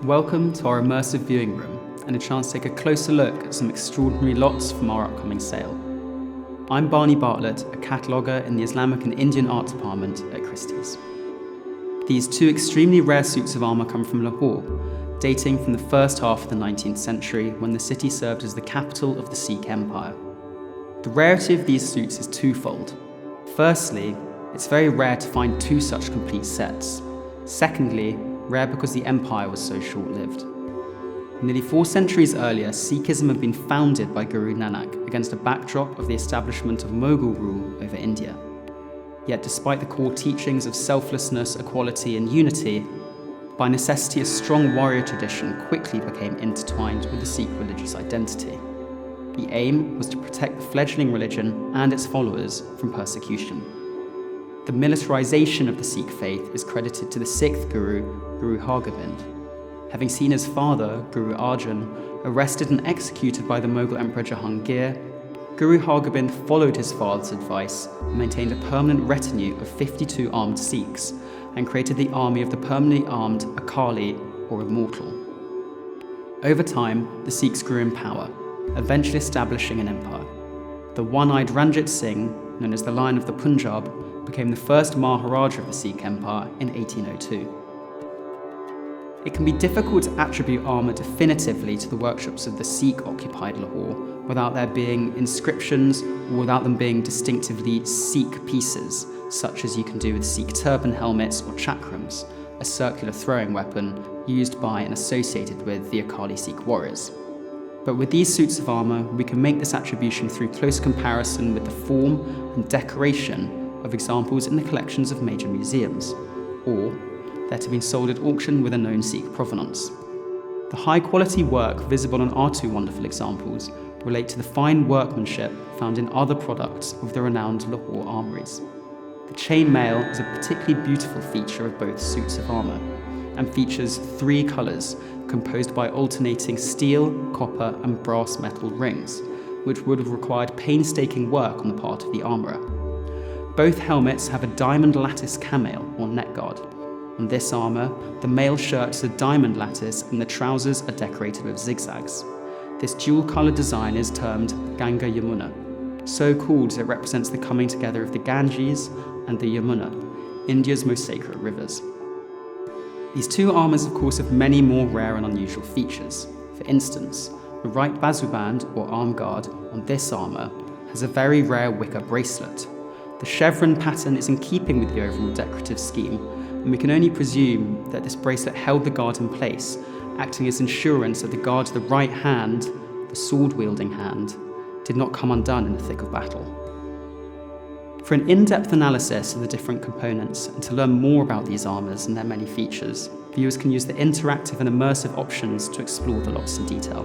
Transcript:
Welcome to our immersive viewing room and a chance to take a closer look at some extraordinary lots from our upcoming sale. I'm Barney Bartlett, a cataloguer in the Islamic and Indian art department at Christie's. These two extremely rare suits of armour come from Lahore, dating from the first half of the 19th century when the city served as the capital of the Sikh Empire. The rarity of these suits is twofold. Firstly, it's very rare to find two such complete sets. Secondly, rare because the empire was so short-lived. Nearly 4 centuries earlier, Sikhism had been founded by Guru Nanak against a backdrop of the establishment of Mughal rule over India. Yet despite the core teachings of selflessness, equality and unity, by necessity a strong warrior tradition quickly became intertwined with the Sikh religious identity. The aim was to protect the fledgling religion and its followers from persecution. The militarization of the Sikh faith is credited to the 6th Guru, Guru Hargobind. Having seen his father, Guru Arjan, arrested and executed by the Mughal Emperor Jahangir, Guru Hargobind followed his father's advice and maintained a permanent retinue of 52 armed Sikhs and created the army of the permanently armed Akali, or Immortal. Over time, the Sikhs grew in power, eventually establishing an empire. The one-eyed Ranjit Singh, known as the Lion of the Punjab, became the first Maharaja of the Sikh Empire in 1802. It can be difficult to attribute armour definitively to the workshops of the Sikh-occupied Lahore without there being inscriptions or without them being distinctively Sikh pieces, such as you can do with Sikh turban helmets or chakrams, a circular throwing weapon used by and associated with the Akali Sikh warriors. But with these suits of armour, we can make this attribution through close comparison with the form and decoration of examples in the collections of major museums, or that have been sold at auction with a known Sikh provenance. The high-quality work visible on our two wonderful examples relate to the fine workmanship found in other products of the renowned Lahore armories. The chainmail is a particularly beautiful feature of both suits of armour, and features 3 colours composed by alternating steel, copper and brass metal rings, which would have required painstaking work on the part of the armourer. Both helmets have a diamond lattice camail or neck guard. On this armour, the male shirt is a diamond lattice and the trousers are decorated with zigzags. This dual-coloured design is termed Ganga Yamuna, so called as it represents the coming together of the Ganges and the Yamuna, India's most sacred rivers. These two armours of course have many more rare and unusual features. For instance, the right bazuband or arm guard on this armour has a very rare wicker bracelet. The chevron pattern is in keeping with the overall decorative scheme, and we can only presume that this bracelet held the guard in place, acting as insurance that the guard of the right hand, the sword-wielding hand, did not come undone in the thick of battle. For an in-depth analysis of the different components and to learn more about these armours and their many features, viewers can use the interactive and immersive options to explore the lots in detail.